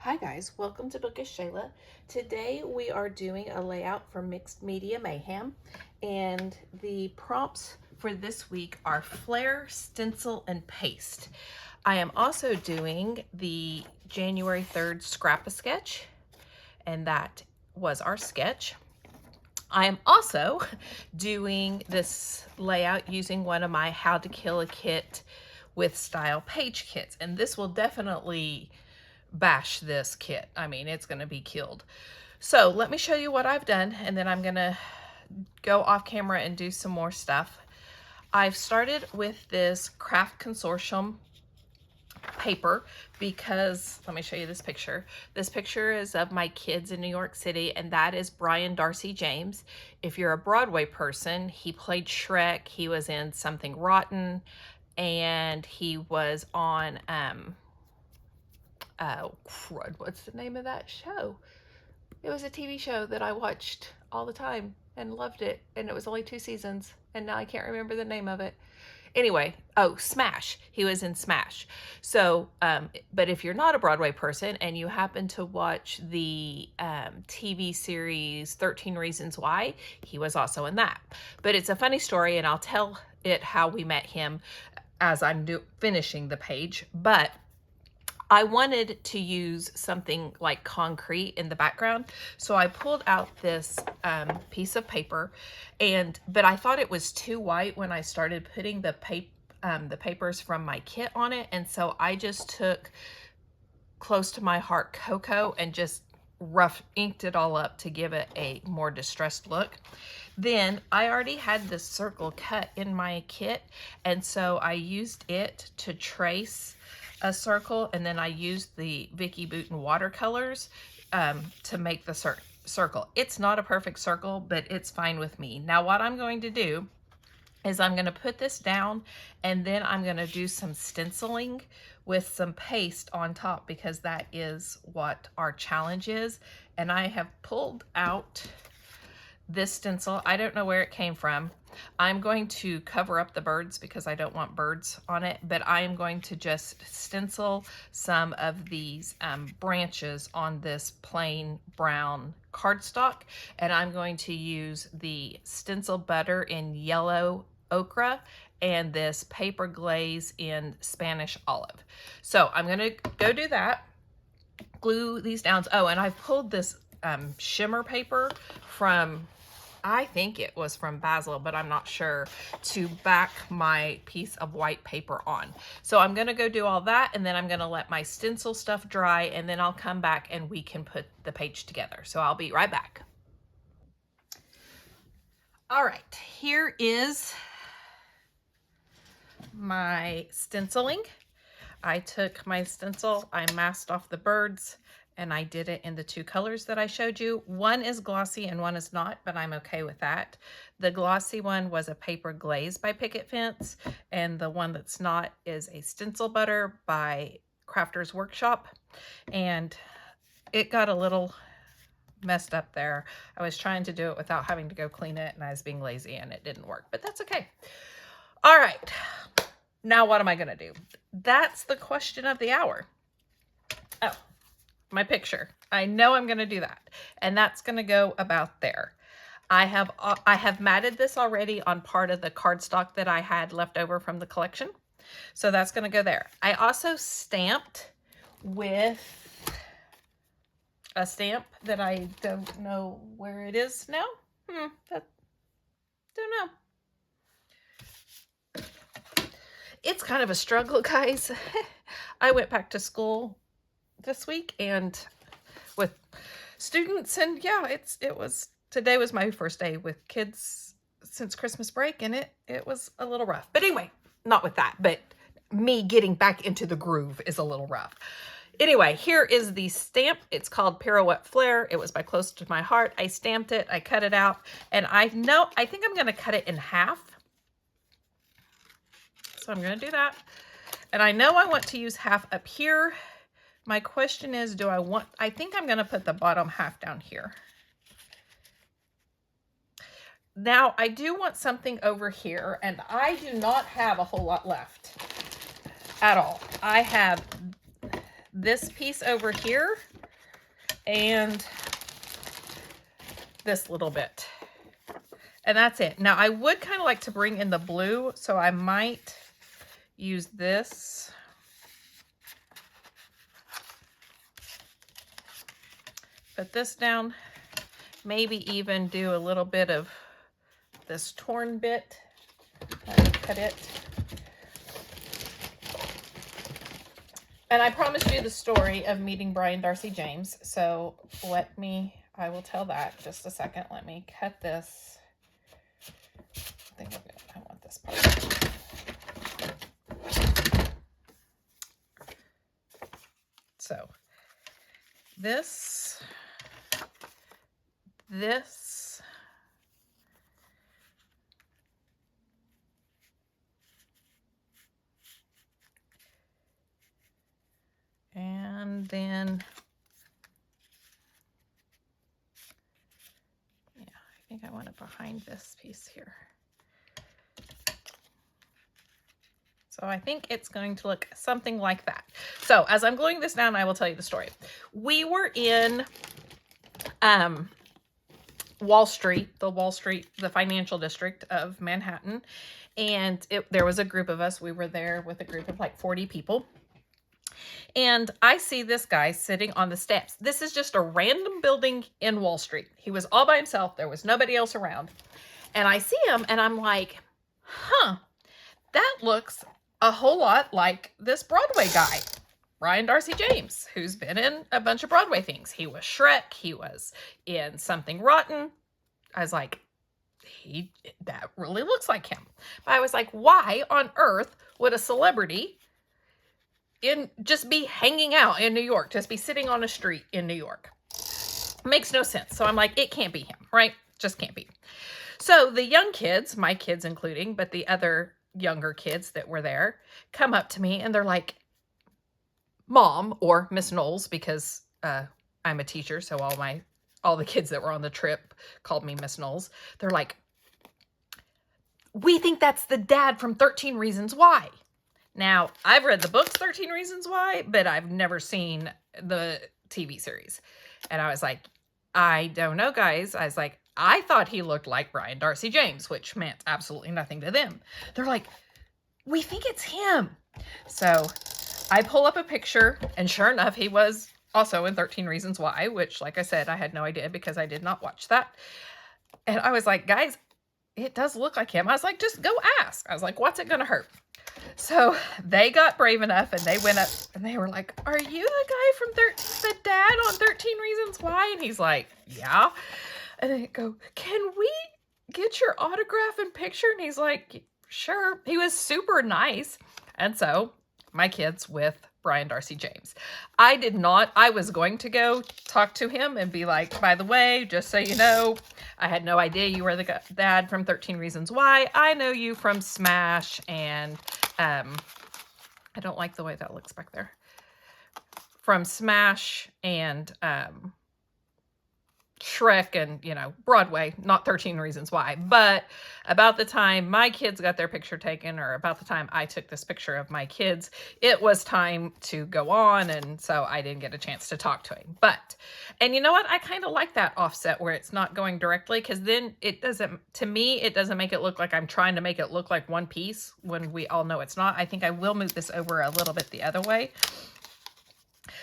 Hi guys, welcome to Bookish Shayla. Today we are doing a layout for Mixed Media Mayhem, and the prompts for this week are flare, stencil, and paste. I am also doing the January 3rd Scrap-A-Sketch, and that was our sketch. I am also doing this layout using one of my How to Kill a Kit with Style page kits, and this will definitely bash this kit. I mean, it's going to be killed. So let me show you what I've done, and then I'm going to go off camera and do some more stuff. I've started with this Craft Consortium paper because, let me show you this picture. This picture is of my kids in New York City, and that is Brian Darcy James. If you're a Broadway person, he played Shrek. He was in Something Rotten, and he was on crud, what's the name of that show? It was a TV show that I watched all the time and loved it, and it was only 2 seasons, and now I can't remember the name of it. Anyway, oh, Smash. He was in Smash. So, but if you're not a Broadway person and you happen to watch the TV series 13 Reasons Why, he was also in that. But it's a funny story, and I'll tell it how we met him as I'm finishing the page. But I wanted to use something like concrete in the background, so I pulled out this piece of paper, but I thought it was too white when I started putting the papers from my kit on it, and so I just took Close to My Heart Cocoa and just rough inked it all up to give it a more distressed look. Then I already had this circle cut in my kit, and so I used it to trace a circle, and then I used the Vicki Boutin watercolors to make the circle. It's not a perfect circle, but it's fine with me. Now what I'm going to do is I'm going to put this down, and then I'm going to do some stenciling with some paste on top, because that is what our challenge is. And I have pulled out this stencil. I don't know where it came from. I'm going to cover up the birds because I don't want birds on it, but I am going to just stencil some of these branches on this plain brown cardstock, and I'm going to use the stencil butter in yellow ochre and this paper glaze in Spanish olive. So I'm going to go do that, glue these down. Oh, and I've pulled this shimmer paper from, I think it was from Basil, but I'm not sure, to back my piece of white paper on. So I'm going to go do all that, and then I'm going to let my stencil stuff dry, and then I'll come back and we can put the page together. So I'll be right back. All right, here is my stenciling. I took my stencil, I masked off the birds, and I did it in the 2 colors that I showed you. One is glossy and one is not, but I'm okay with that. The glossy one was a paper glaze by Picket Fence, and the one that's not is a stencil butter by Crafter's Workshop, and it got a little messed up there. I was trying to do it without having to go clean it, and I was being lazy, and it didn't work, but that's okay. All right, now what am I gonna do? That's the question of the hour. Oh, my picture. I know I'm going to do that, and that's going to go about there. I have matted this already on part of the cardstock that I had left over from the collection, so that's going to go there. I also stamped with a stamp that I don't know where it is now. Don't know. It's kind of a struggle, guys. I went back to school this week and with students, and yeah, today was my first day with kids since Christmas break, and it was a little rough. But anyway, not with that, but me getting back into the groove is a little rough. Anyway, here is the stamp. It's called Pirouette Flare. It was by Close to My Heart. I stamped it, I cut it out, and I think I'm going to cut it in half. So I'm going to do that. And I know I want to use half up here. My question is, I think I'm going to put the bottom half down here. Now, I do want something over here, and I do not have a whole lot left at all. I have this piece over here and this little bit. And that's it. Now, I would kind of like to bring in the blue, so I might use this. Put this down. Maybe even do a little bit of this torn bit. Cut it. And I promised you the story of meeting Brian Darcy James, so I will tell that just a second. Let me cut this. I think I want this part. So this, and then, yeah, I think I want it behind this piece here. So I think it's going to look something like that. So as I'm gluing this down, I will tell you the story. We were in Wall Street, the financial district of Manhattan. And there was a group of us. We were there with a group of like 40 people. And I see this guy sitting on the steps. This is just a random building in Wall Street. He was all by himself. There was nobody else around. And I see him and I'm like, huh, that looks a whole lot like this Broadway guy, Brian Darcy James, who's been in a bunch of Broadway things. He was Shrek. He was in Something Rotten. I was like, that really looks like him. But I was like, why on earth would a celebrity just be hanging out in New York, just be sitting on a street in New York? Makes no sense. So I'm like, it can't be him, right? Just can't be. So the young kids, my kids including, but the other younger kids that were there, come up to me and they're like, Mom, or Miss Knowles, because I'm a teacher, so all the kids that were on the trip called me Miss Knowles. They're like, we think that's the dad from 13 Reasons Why. Now, I've read the books 13 Reasons Why, but I've never seen the TV series. And I was like, I don't know, guys. I was like, I thought he looked like Brian Darcy James, which meant absolutely nothing to them. They're like, we think it's him. So I pull up a picture, and sure enough, he was also in 13 Reasons Why, which, like I said, I had no idea because I did not watch that. And I was like, guys, it does look like him. I was like, just go ask. I was like, what's it going to hurt? So they got brave enough and they went up and they were like, are you the guy from the dad on 13 Reasons Why? And he's like, yeah. And they go, can we get your autograph and picture? And he's like, sure. He was super nice. And so my kids with Brian Darcy James. I was going to go talk to him and be like, by the way, just so you know, I had no idea you were the dad from 13 Reasons Why. I know you from Smash and, I don't like the way that looks back there. From Smash and, Shrek and, Broadway, not 13 Reasons Why. But about the time my kids got their picture taken, or about the time I took this picture of my kids, it was time to go on. And so I didn't get a chance to talk to him. And you know what? I kind of like that offset where it's not going directly, because then it doesn't make it look like I'm trying to make it look like one piece when we all know it's not. I think I will move this over a little bit the other way.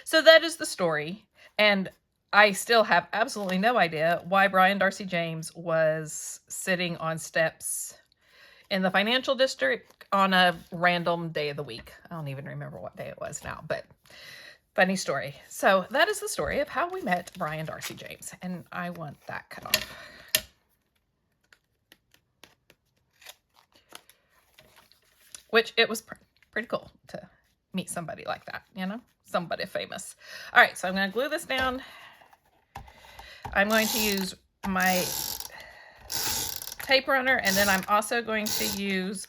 So that is the story. And I still have absolutely no idea why Brian Darcy James was sitting on steps in the financial district on a random day of the week. I don't even remember what day it was now, but funny story. So that is the story of how we met Brian Darcy James. And I want that cut off. Which it was pretty cool to meet somebody like that, somebody famous. All right, so I'm going to glue this down. I'm going to use my tape runner, and then I'm also going to use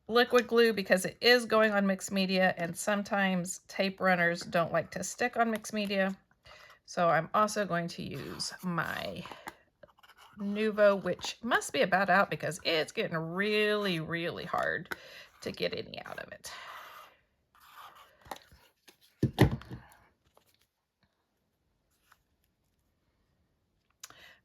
liquid glue because it is going on mixed media, and sometimes tape runners don't like to stick on mixed media. So I'm also going to use my Nuvo, which must be about out because it's getting really, really hard to get any out of it.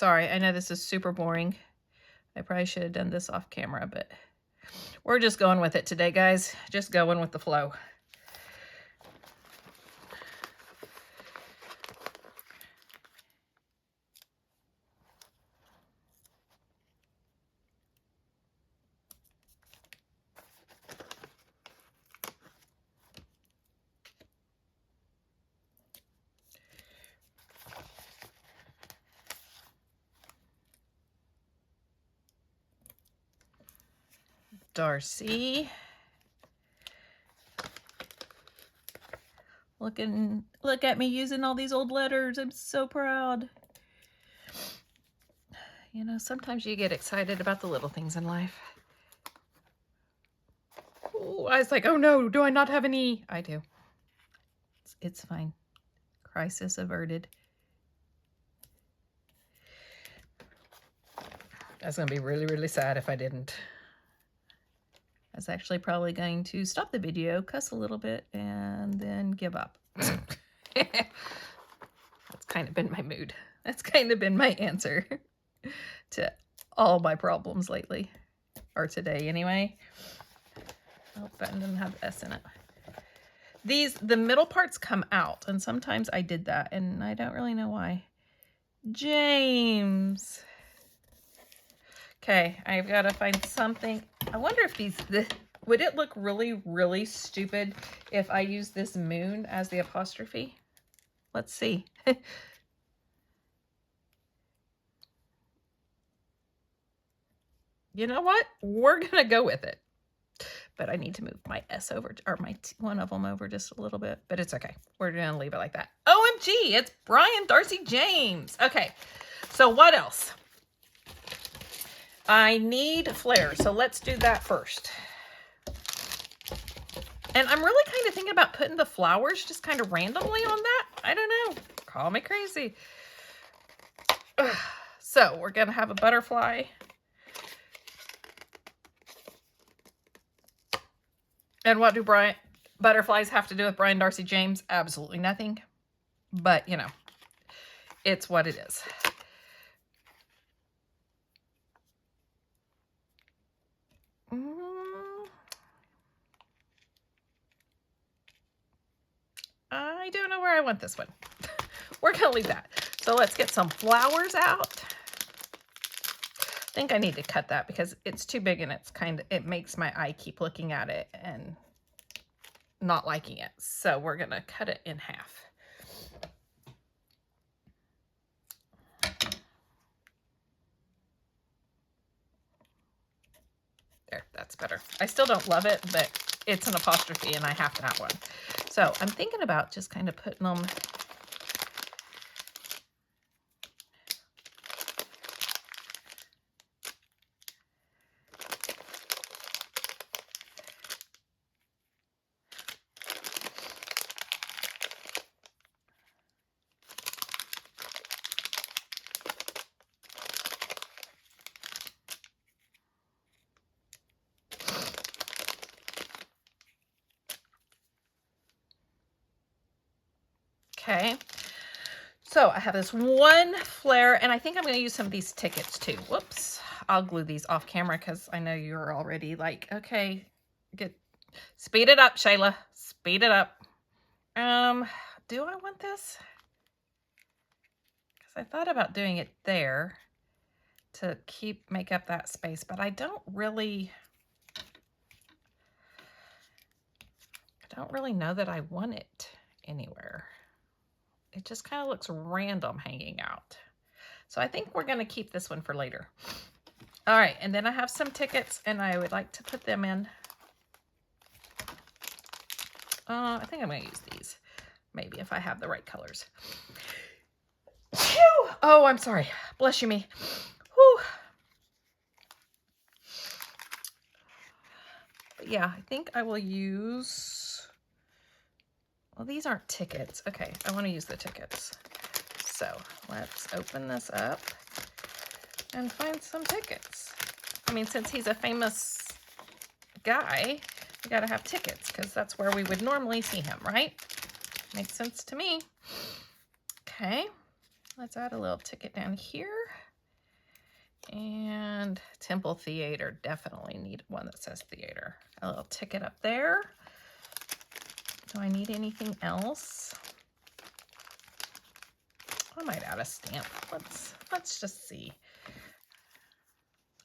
Sorry, I know this is super boring. I probably should have done this off camera, but we're just going with it today, guys. Just going with the flow. Darcy. Look at me using all these old letters. I'm so proud. You know, sometimes you get excited about the little things in life. Ooh, I was like, oh no, do I not have any? I do. It's fine. Crisis averted. That's going to be really, really sad if I didn't. I was actually probably going to stop the video, cuss a little bit, and then give up. That's kind of been my mood. That's kind of been my answer to all my problems lately. Or today, anyway. Oh, that doesn't have S in it. The middle parts come out, and sometimes I did that, and I don't really know why. James. Okay, I've got to find something. I wonder if would it look really, really stupid if I use this moon as the apostrophe? Let's see. You know what? We're going to go with it. But I need to move my S over, or one of them over just a little bit. But it's okay. We're going to leave it like that. OMG, it's Brian Darcy James. Okay, so what else? I need flair, so let's do that first. And I'm really kind of thinking about putting the flowers just kind of randomly on that. I don't know. Call me crazy. So we're going to have a butterfly. And what do butterflies have to do with Brian Darcy James? Absolutely nothing. But, you know, it's what it is. I don't know where I want this one. We're going to leave that. So let's get some flowers out. I think I need to cut that because it's too big and it makes my eye keep looking at it and not liking it. So we're going to cut it in half. There, that's better. I still don't love it, but it's an apostrophe and I have to have one. So I'm thinking about just kind of putting them okay. So I have this one flare, and I think I'm going to use some of these tickets too. Whoops. I'll glue these off camera because I know you're already like, okay, speed it up, Shayla. Speed it up. Do I want this? Because I thought about doing it there to make up that space, but I don't really know that I want it anywhere. It just kind of looks random hanging out. So I think we're going to keep this one for later. All right, and then I have some tickets, and I would like to put them in. I think I'm going to use these, maybe if I have the right colors. Whew! Oh, I'm sorry. Bless you me. Whew. But yeah, I think I will use... Well, these aren't tickets. Okay, I want to use the tickets. So let's open this up and find some tickets. I mean, since he's a famous guy, we got to have tickets because that's where we would normally see him, right? Makes sense to me. Okay, let's add a little ticket down here. And Temple Theater, definitely need one that says theater. A little ticket up there. Do I need anything else? I might add a stamp. Let's just see.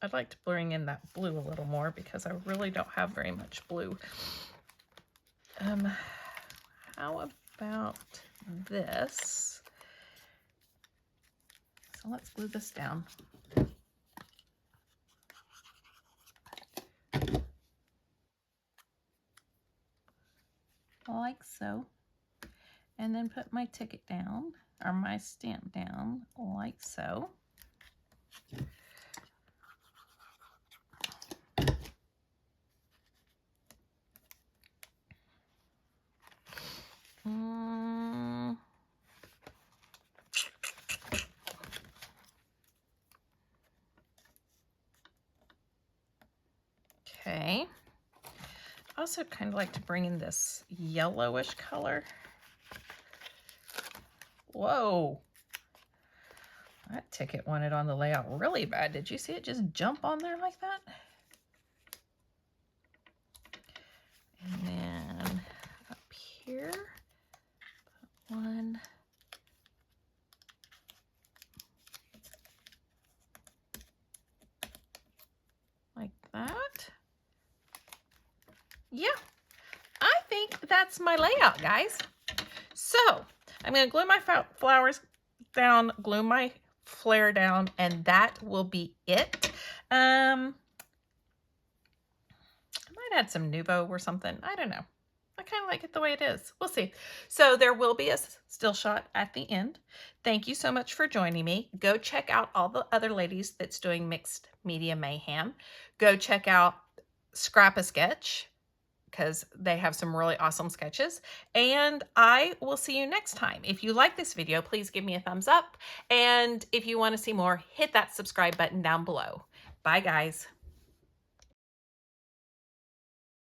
I'd like to bring in that blue a little more because I really don't have very much blue. How about this? So let's glue this down. Like so. And then put my ticket down, or my stamp down, like so. Okay. Also kind of like to bring in this yellowish color. Whoa. That ticket wanted on the layout really bad. Did you see it just jump on there like that? And then up here, put one. Like that. Yeah, I think that's my layout, guys. So I'm going to glue my flowers down, glue my flare down, and that will be it. I might add some Nuvo or something. I don't know. I kind of like it the way it is. We'll see. So there will be a still shot at the end. Thank you so much for joining me. Go check out all the other ladies that's doing Mixed Media Mayhem. Go check out Scrap a Sketch, because they have some really awesome sketches. And I will see you next time. If you like this video, please give me a thumbs up. And if you want to see more, hit that subscribe button down below. Bye, guys.